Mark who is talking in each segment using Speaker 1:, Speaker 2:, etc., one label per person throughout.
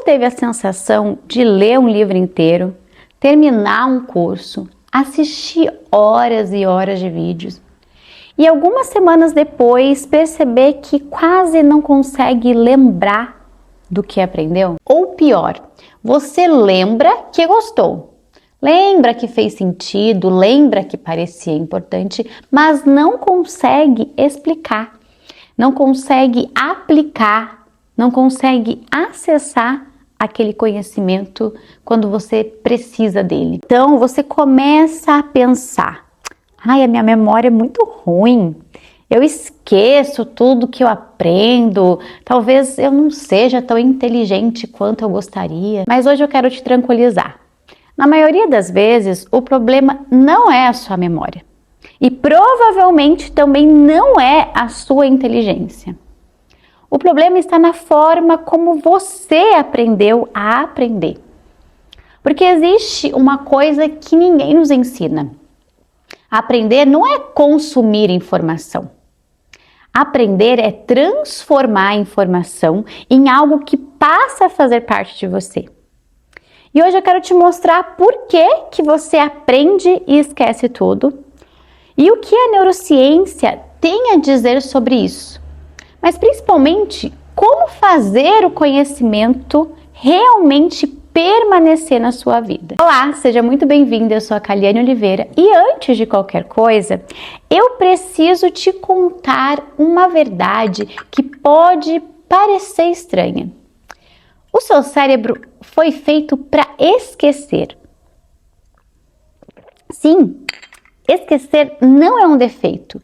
Speaker 1: teve a sensação de ler um livro inteiro, terminar um curso, assistir horas e horas de vídeos e algumas semanas depois perceber que quase não consegue lembrar do que aprendeu? Ou pior, você lembra que gostou, lembra que fez sentido, lembra que parecia importante, mas não consegue explicar, não consegue aplicar, não consegue acessar aquele conhecimento quando você precisa dele. Então você começa a pensar: ai, a minha memória é muito ruim, eu esqueço tudo que eu aprendo, talvez eu não seja tão inteligente quanto eu gostaria. Mas hoje eu quero te tranquilizar. Na maioria das vezes, o problema não é a sua memória e provavelmente também não é a sua inteligência. O problema está na forma como você aprendeu a aprender. Porque existe uma coisa que ninguém nos ensina. Aprender não é consumir informação. Aprender é transformar a informação em algo que passa a fazer parte de você. E hoje eu quero te mostrar por que você aprende e esquece tudo e o que a neurociência tem a dizer sobre isso. Mas principalmente, como fazer o conhecimento realmente permanecer na sua vida. Olá, seja muito bem-vinda, eu sou a Kaliane Oliveira e antes de qualquer coisa, eu preciso te contar uma verdade que pode parecer estranha. O seu cérebro foi feito para esquecer. Sim, esquecer não é um defeito.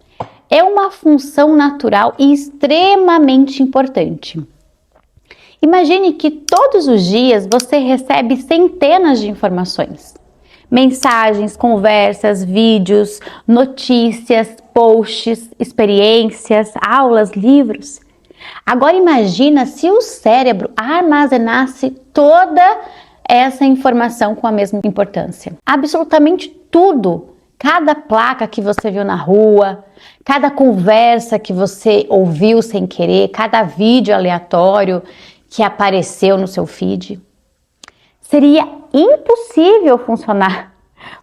Speaker 1: É uma função natural e extremamente importante. Imagine que todos os dias você recebe centenas de informações. Mensagens, conversas, vídeos, notícias, posts, experiências, aulas, livros. Agora imagina se o cérebro armazenasse toda essa informação com a mesma importância. Absolutamente tudo. Cada placa que você viu na rua, cada conversa que você ouviu sem querer, cada vídeo aleatório que apareceu no seu feed. Seria impossível funcionar.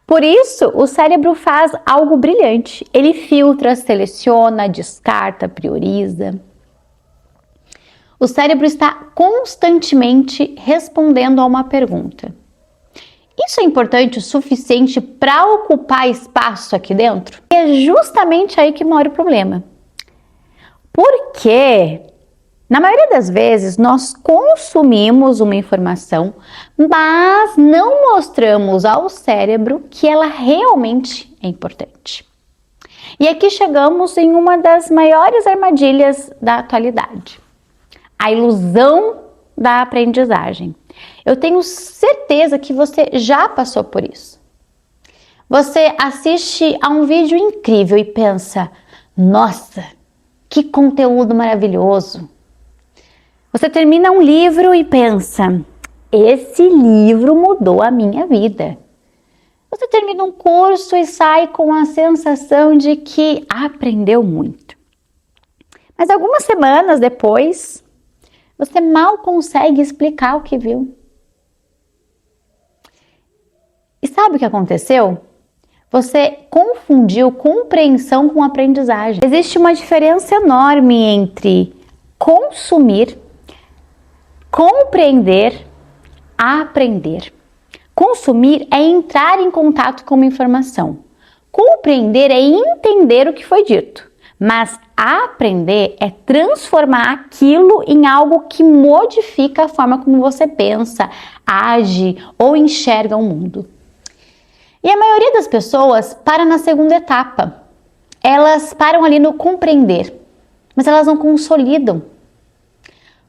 Speaker 1: Por isso, o cérebro faz algo brilhante. Ele filtra, seleciona, descarta, prioriza. O cérebro está constantemente respondendo a uma pergunta. Isso é importante o suficiente para ocupar espaço aqui dentro? E é justamente aí que mora o problema. Porque, na maioria das vezes, nós consumimos uma informação, mas não mostramos ao cérebro que ela realmente é importante. E aqui chegamos em uma das maiores armadilhas da atualidade: a ilusão da aprendizagem. Eu tenho certeza que você já passou por isso. Você assiste a um vídeo incrível e pensa: nossa, que conteúdo maravilhoso. Você termina um livro e pensa: esse livro mudou a minha vida. Você termina um curso e sai com a sensação de que aprendeu muito. Mas algumas semanas depois, você mal consegue explicar o que viu. E sabe o que aconteceu? Você confundiu compreensão com aprendizagem. Existe uma diferença enorme entre consumir, compreender, aprender. Consumir é entrar em contato com uma informação. Compreender é entender o que foi dito. Mas aprender é transformar aquilo em algo que modifica a forma como você pensa, age ou enxerga o mundo. E a maioria das pessoas para na segunda etapa. Elas param ali no compreender, mas elas não consolidam.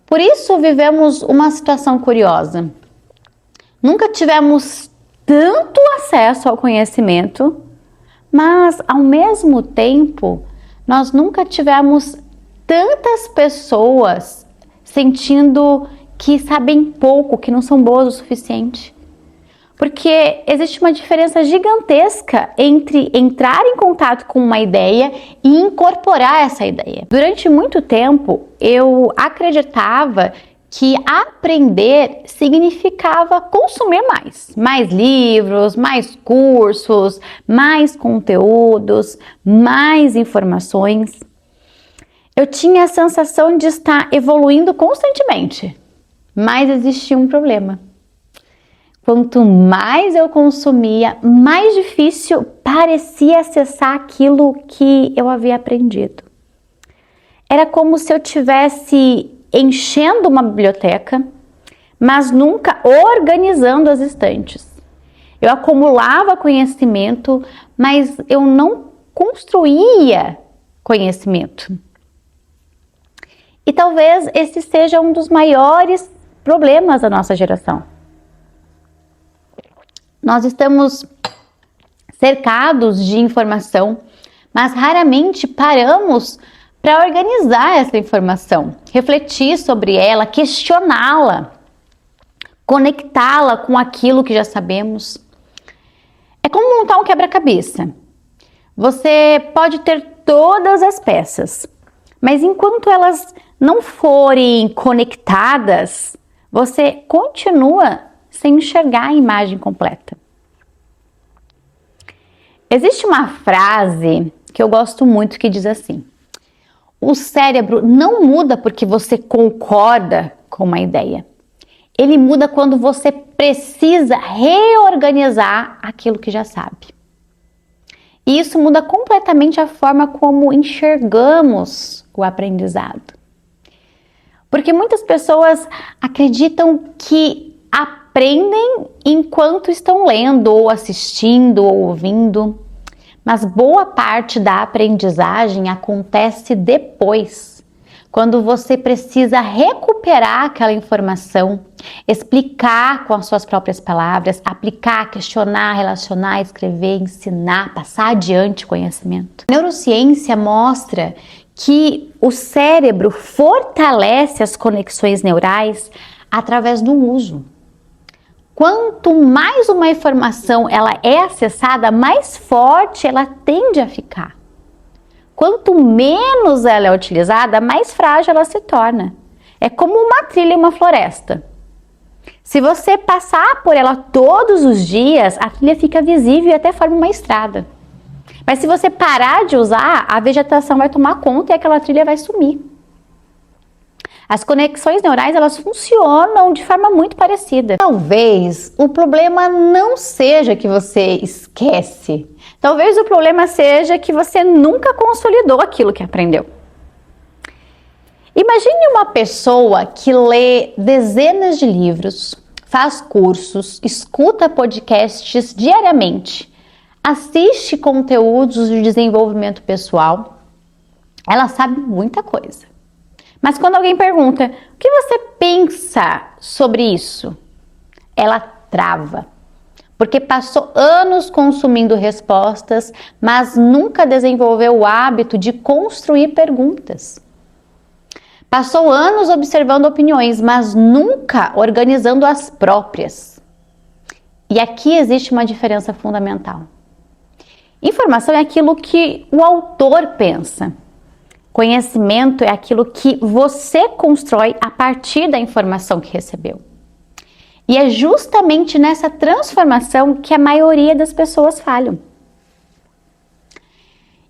Speaker 1: Por isso vivemos uma situação curiosa. Nunca tivemos tanto acesso ao conhecimento, mas ao mesmo tempo nós nunca tivemos tantas pessoas sentindo que sabem pouco, que não são boas o suficiente. Porque existe uma diferença gigantesca entre entrar em contato com uma ideia e incorporar essa ideia. Durante muito tempo, eu acreditava que aprender significava consumir mais livros, mais cursos, mais conteúdos, mais informações. Eu tinha a sensação de estar evoluindo constantemente, mas existia um problema. Quanto mais eu consumia, mais difícil parecia acessar aquilo que eu havia aprendido. Era como se eu tivesse enchendo uma biblioteca, mas nunca organizando as estantes. Eu acumulava conhecimento, mas eu não construía conhecimento. E talvez esse seja um dos maiores problemas da nossa geração. Nós estamos cercados de informação, mas raramente paramos para organizar essa informação, refletir sobre ela, questioná-la, conectá-la com aquilo que já sabemos. É como montar um quebra-cabeça. Você pode ter todas as peças, mas enquanto elas não forem conectadas, você continua sem enxergar a imagem completa. Existe uma frase que eu gosto muito que diz assim: o cérebro não muda porque você concorda com uma ideia. Ele muda quando você precisa reorganizar aquilo que já sabe. E isso muda completamente a forma como enxergamos o aprendizado. Porque muitas pessoas acreditam que aprendem enquanto estão lendo, ou assistindo, ou ouvindo. Mas boa parte da aprendizagem acontece depois, quando você precisa recuperar aquela informação, explicar com as suas próprias palavras, aplicar, questionar, relacionar, escrever, ensinar, passar adiante o conhecimento. A neurociência mostra que o cérebro fortalece as conexões neurais através do uso. Quanto mais uma informação ela é acessada, mais forte ela tende a ficar. Quanto menos ela é utilizada, mais frágil ela se torna. É como uma trilha em uma floresta. Se você passar por ela todos os dias, a trilha fica visível e até forma uma estrada. Mas se você parar de usar, a vegetação vai tomar conta e aquela trilha vai sumir. As conexões neurais, elas funcionam de forma muito parecida. Talvez o problema não seja que você esquece. Talvez o problema seja que você nunca consolidou aquilo que aprendeu. Imagine uma pessoa que lê dezenas de livros, faz cursos, escuta podcasts diariamente, assiste conteúdos de desenvolvimento pessoal. Ela sabe muita coisa. Mas quando alguém pergunta, o que você pensa sobre isso? Ela trava, porque passou anos consumindo respostas, mas nunca desenvolveu o hábito de construir perguntas. Passou anos observando opiniões, mas nunca organizando as próprias. E aqui existe uma diferença fundamental. Informação é aquilo que o autor pensa. Conhecimento é aquilo que você constrói a partir da informação que recebeu. E é justamente nessa transformação que a maioria das pessoas falham.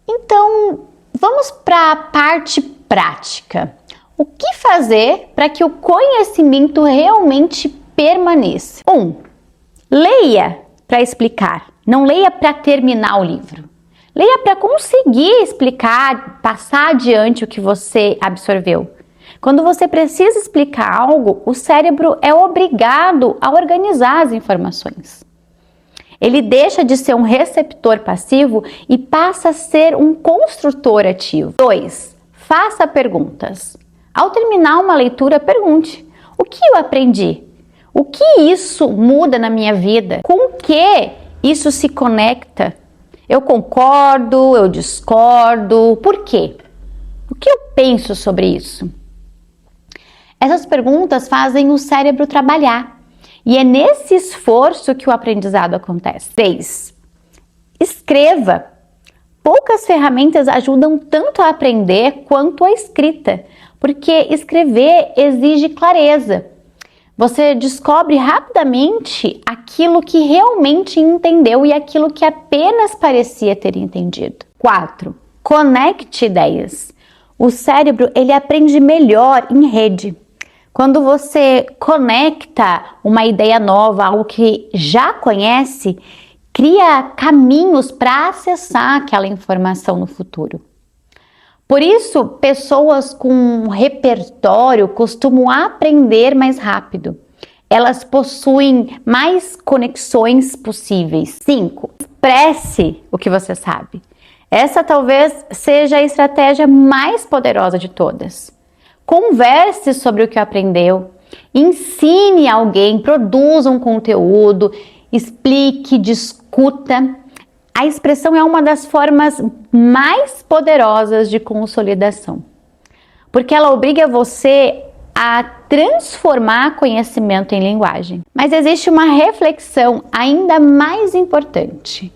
Speaker 1: Então, vamos para a parte prática. O que fazer para que o conhecimento realmente permaneça? 1. Leia para explicar, não leia para terminar o livro. Leia para conseguir explicar, passar adiante o que você absorveu. Quando você precisa explicar algo, o cérebro é obrigado a organizar as informações. Ele deixa de ser um receptor passivo e passa a ser um construtor ativo. 2. Faça perguntas. Ao terminar uma leitura, pergunte: o que eu aprendi? O que isso muda na minha vida? Com o que isso se conecta? Eu concordo, eu discordo, por quê? O que eu penso sobre isso? Essas perguntas fazem o cérebro trabalhar e é nesse esforço que o aprendizado acontece. 3. Escreva. Poucas ferramentas ajudam tanto a aprender quanto a escrita, porque escrever exige clareza. Você descobre rapidamente aquilo que realmente entendeu e aquilo que apenas parecia ter entendido. 4. Conecte ideias. O cérebro, ele aprende melhor em rede. Quando você conecta uma ideia nova, algo que já conhece, cria caminhos para acessar aquela informação no futuro. Por isso, pessoas com um repertório costumam aprender mais rápido. Elas possuem mais conexões possíveis. 5. Expresse o que você sabe. Essa talvez seja a estratégia mais poderosa de todas. Converse sobre o que aprendeu, ensine alguém, produza um conteúdo, explique, discuta. A expressão é uma das formas mais poderosas de consolidação, porque ela obriga você a transformar conhecimento em linguagem. Mas existe uma reflexão ainda mais importante.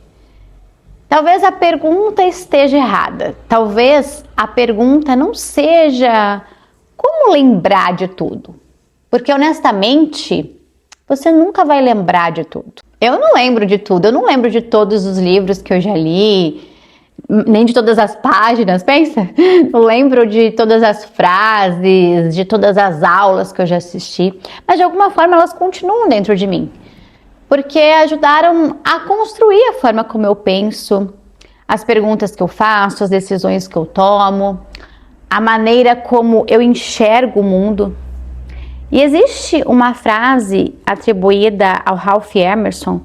Speaker 1: Talvez a pergunta esteja errada, talvez a pergunta não seja como lembrar de tudo, porque honestamente você nunca vai lembrar de tudo. Eu não lembro de tudo, eu não lembro de todos os livros que eu já li, nem de todas as páginas, pensa? Eu lembro de todas as frases, de todas as aulas que eu já assisti, mas de alguma forma elas continuam dentro de mim, porque ajudaram a construir a forma como eu penso, as perguntas que eu faço, as decisões que eu tomo, a maneira como eu enxergo o mundo. E existe uma frase atribuída ao Ralph Emerson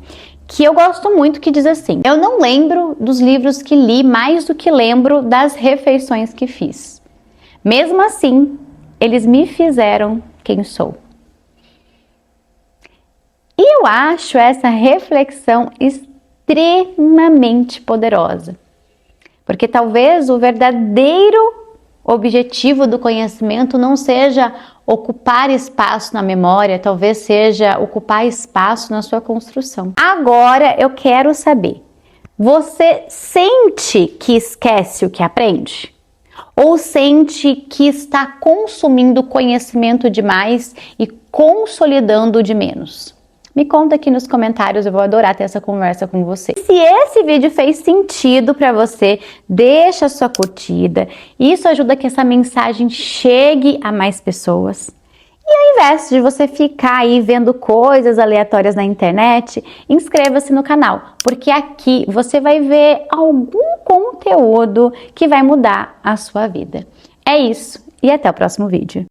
Speaker 1: que eu gosto muito, que diz assim: eu não lembro dos livros que li mais do que lembro das refeições que fiz. Mesmo assim, eles me fizeram quem sou. E eu acho essa reflexão extremamente poderosa, porque talvez o verdadeiro objetivo do conhecimento não seja ocupar espaço na memória, talvez seja ocupar espaço na sua construção. Agora eu quero saber, você sente que esquece o que aprende? Ou sente que está consumindo conhecimento demais e consolidando de menos? Me conta aqui nos comentários, eu vou adorar ter essa conversa com você. Se esse vídeo fez sentido para você, deixa a sua curtida. Isso ajuda que essa mensagem chegue a mais pessoas. E ao invés de você ficar aí vendo coisas aleatórias na internet, inscreva-se no canal, porque aqui você vai ver algum conteúdo que vai mudar a sua vida. É isso, e até o próximo vídeo.